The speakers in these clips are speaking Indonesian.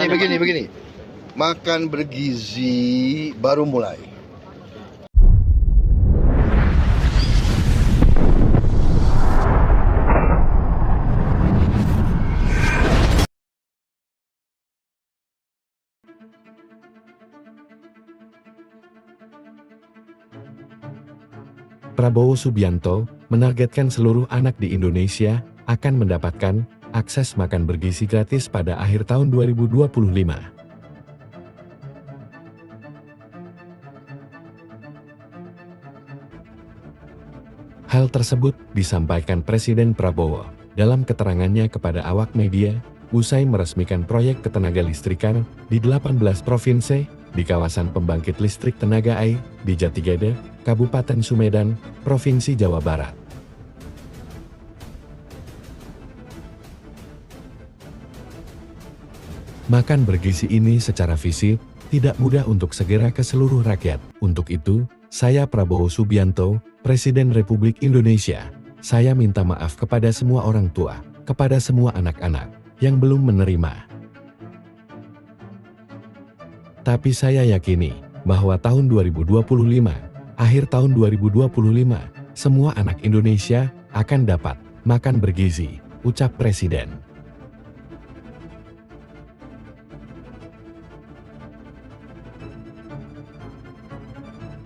Begini. Makan bergizi baru mulai. Prabowo Subianto menargetkan seluruh anak di Indonesia akan mendapatkan akses makan bergizi gratis pada akhir tahun 2025. Hal tersebut disampaikan Presiden Prabowo dalam keterangannya kepada awak media usai meresmikan proyek ketenaga listrikan di 18 provinsi di kawasan pembangkit listrik tenaga air di Jatigede, Kabupaten Sumedang, Provinsi Jawa Barat. Makan bergizi ini secara fisik tidak mudah untuk segera ke seluruh rakyat. Untuk itu, saya Prabowo Subianto, Presiden Republik Indonesia, saya minta maaf kepada semua orang tua, kepada semua anak-anak yang belum menerima. Tapi saya yakini bahwa tahun 2025, akhir tahun 2025, semua anak Indonesia akan dapat makan bergizi, ucap Presiden.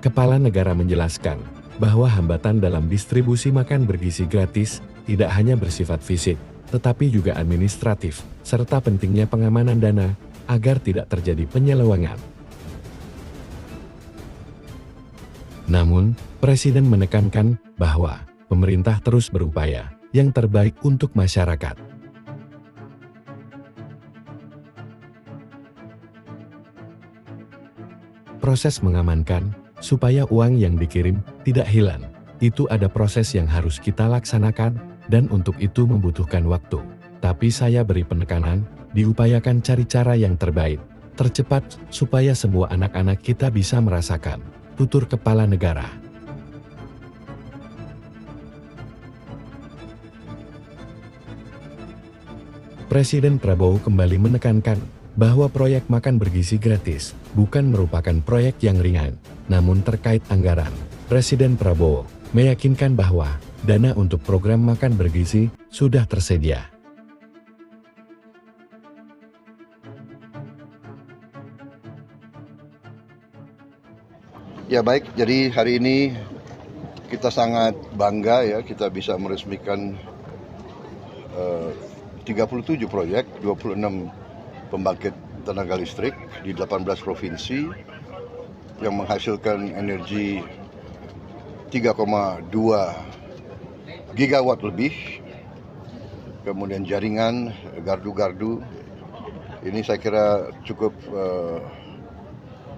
Kepala negara menjelaskan bahwa hambatan dalam distribusi makan bergizi gratis tidak hanya bersifat fisik, tetapi juga administratif, serta pentingnya pengamanan dana agar tidak terjadi penyelewengan. Namun, Presiden menekankan bahwa pemerintah terus berupaya yang terbaik untuk masyarakat. Proses mengamankan supaya uang yang dikirim tidak hilang, itu ada proses yang harus kita laksanakan, dan untuk itu membutuhkan waktu. Tapi saya beri penekanan, diupayakan cari cara yang terbaik, tercepat, supaya semua anak-anak kita bisa merasakan, tutur Kepala Negara. Presiden Prabowo kembali menekankan bahwa proyek makan bergizi gratis bukan merupakan proyek yang ringan, namun terkait anggaran. Presiden Prabowo meyakinkan bahwa dana untuk program makan bergizi sudah tersedia. Ya baik, jadi hari ini kita sangat bangga ya kita bisa meresmikan 37 proyek, 26 pembangkit tenaga listrik di 18 provinsi yang menghasilkan energi 3,2 gigawatt lebih. Kemudian jaringan, gardu-gardu, ini saya kira cukup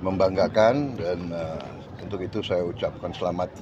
membanggakan, dan untuk itu saya ucapkan selamat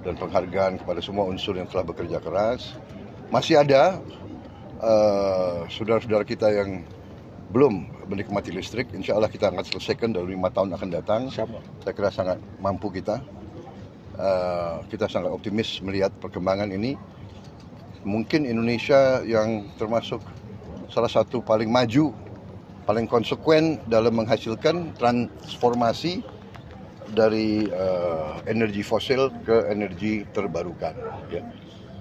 dan penghargaan kepada semua unsur yang telah bekerja keras. Masih ada saudara-saudara kita yang belum menikmati listrik, insya Allah kita akan selesaikan dalam 5 tahun akan datang. Saya kira sangat mampu kita. Kita sangat optimis melihat perkembangan ini. Mungkin Indonesia yang termasuk salah satu paling maju, paling konsekuen dalam menghasilkan transformasi dari energi fosil ke energi terbarukan. Ya.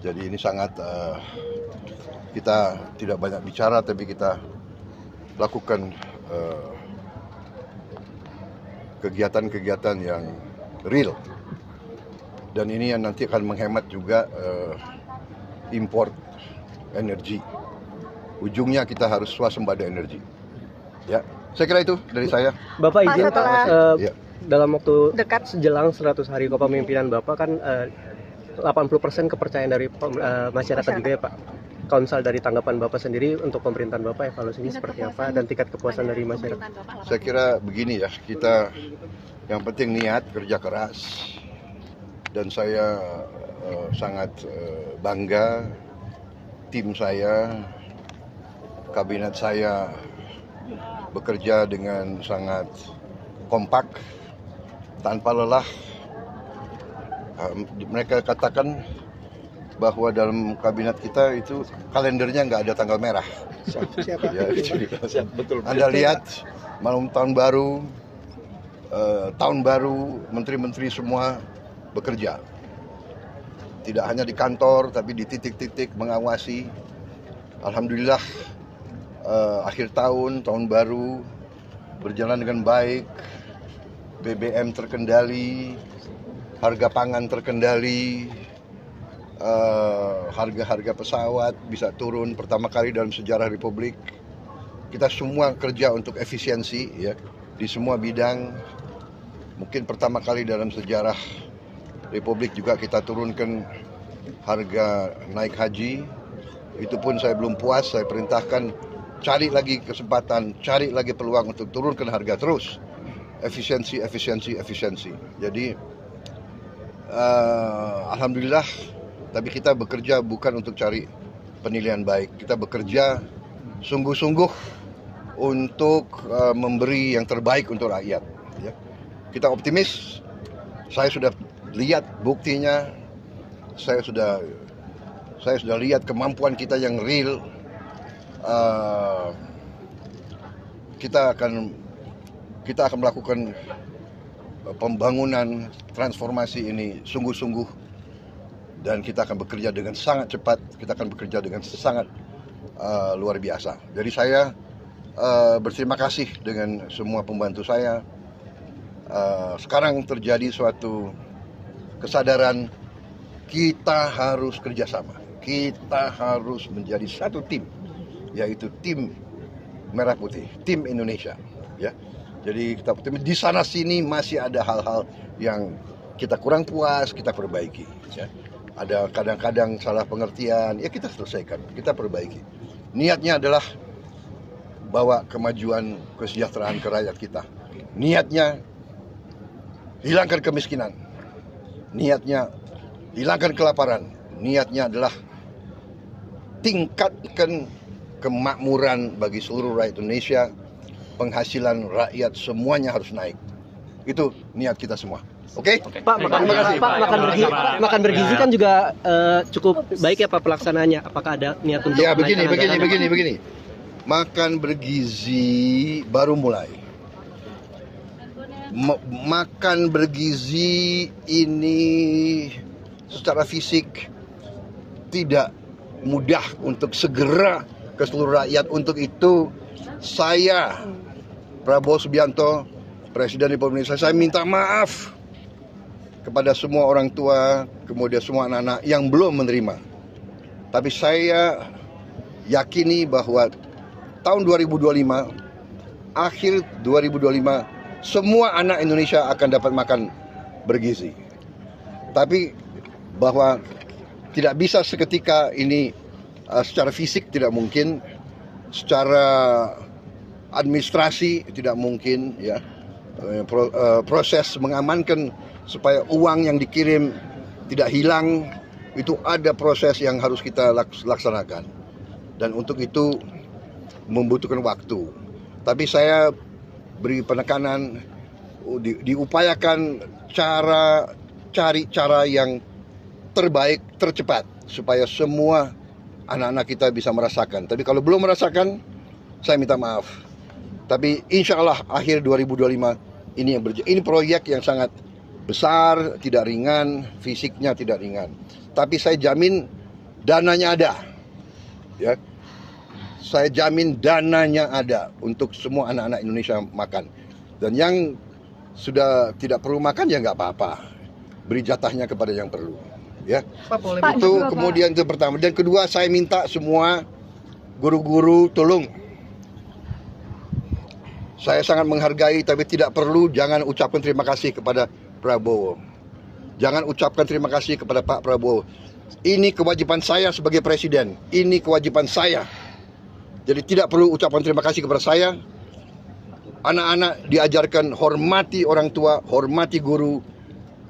Jadi ini sangat kita tidak banyak bicara, tapi kita lakukan kegiatan-kegiatan yang real, dan ini yang nanti akan menghemat juga import energi. Ujungnya kita harus swasembada energi. Ya, saya kira itu dari saya. Bapak izin Pak, dalam waktu dekat sejelang 100 hari kepemimpinan Bapak kan 80% kepercayaan dari masyarakat juga ya Pak. Kalau misal dari tanggapan Bapak sendiri untuk pemerintahan Bapak, evaluasinya seperti apa dan tingkat kepuasan dari masyarakat? Saya kira begini ya, kita yang penting niat, kerja keras, dan saya sangat bangga tim saya, kabinet saya bekerja dengan sangat kompak, tanpa lelah. Mereka katakan bahwa dalam kabinet kita itu kalendernya nggak ada tanggal merah. Siapa? Ya, Siap, betul. Anda lihat malam tahun baru, menteri-menteri semua bekerja. Tidak hanya di kantor, tapi di titik-titik mengawasi. Alhamdulillah, akhir tahun baru berjalan dengan baik. BBM terkendali, harga pangan terkendali, harga-harga pesawat bisa turun pertama kali dalam sejarah Republik. Kita semua kerja untuk efisiensi, ya, di semua bidang. Mungkin pertama kali dalam sejarah Republik juga kita turunkan harga naik haji. Itu pun saya belum puas, saya perintahkan cari lagi kesempatan, cari lagi peluang untuk turunkan harga terus. Efisiensi. Jadi alhamdulillah, tapi kita bekerja bukan untuk cari penilaian baik. Kita bekerja sungguh-sungguh untuk memberi yang terbaik untuk rakyat. Ya. Kita optimis. Saya sudah lihat buktinya. Saya sudah lihat kemampuan kita yang real. Kita akan melakukan pembangunan transformasi ini sungguh-sungguh, dan kita akan bekerja dengan sangat cepat. Kita akan bekerja dengan sangat luar biasa. Jadi saya berterima kasih dengan semua pembantu saya. Sekarang terjadi suatu kesadaran, kita harus kerjasama. Kita harus menjadi satu tim, yaitu tim Merah Putih, tim Indonesia. Ya, jadi kita di sana sini masih ada hal-hal yang kita kurang puas, kita perbaiki. Ya. Ada kadang-kadang salah pengertian, ya kita selesaikan, kita perbaiki. Niatnya adalah bawa kemajuan, kesejahteraan ke rakyat kita. Niatnya hilangkan kemiskinan. Niatnya hilangkan kelaparan. Niatnya adalah tingkatkan kemakmuran bagi seluruh rakyat Indonesia. Penghasilan rakyat semuanya harus naik. Itu niat kita semua. Oke? Pak, makan bergizi kan juga cukup baik ya Pak pelaksanaannya. Apakah ada niat untuk Ya, begini. Makan bergizi baru mulai. Makan bergizi ini secara fisik tidak mudah untuk segera ke seluruh rakyat. Untuk itu saya, Prabowo Subianto, Presiden Republik Indonesia, saya minta maaf kepada semua orang tua, kemudian semua anak-anak yang belum menerima. Tapi saya yakini bahwa tahun 2025, akhir 2025, semua anak Indonesia akan dapat makan bergizi. Tapi bahwa tidak bisa seketika ini, secara fisik tidak mungkin, secara administrasi tidak mungkin, ya. Proses mengamankan supaya uang yang dikirim tidak hilang, itu ada proses yang harus kita laksanakan, dan untuk itu membutuhkan waktu. Tapi saya beri penekanan, diupayakan cari cara yang terbaik, tercepat, supaya semua anak-anak kita bisa merasakan. Tapi kalau belum merasakan, saya minta maaf. Tapi insya Allah akhir 2025 ini proyek yang sangat besar, tidak ringan, fisiknya tidak ringan. Tapi saya jamin dananya ada. Ya. Saya jamin dananya ada untuk semua anak-anak Indonesia makan. Dan yang sudah tidak perlu makan ya nggak apa-apa. Beri jatahnya kepada yang perlu. Ya. Pak, itu kemudian itu pertama. Dan kedua, saya minta semua guru-guru tolong. Saya sangat menghargai, tapi tidak perlu, jangan ucapkan terima kasih kepada Prabowo. Jangan ucapkan terima kasih kepada Pak Prabowo. Ini kewajiban saya sebagai presiden. Ini kewajiban saya. Jadi tidak perlu ucapan terima kasih kepada saya. Anak-anak diajarkan hormati orang tua, hormati guru,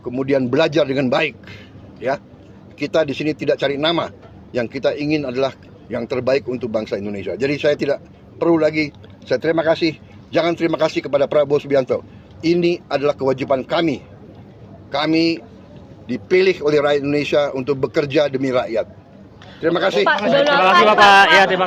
kemudian belajar dengan baik. Ya, kita di sini tidak cari nama. Yang kita ingin adalah yang terbaik untuk bangsa Indonesia. Jadi saya tidak perlu lagi. Saya terima kasih. Jangan terima kasih kepada Prabowo Subianto. Ini adalah kewajiban kami. Kami dipilih oleh rakyat Indonesia untuk bekerja demi rakyat. Terima kasih. Terima kasih Bapak. Ya, terima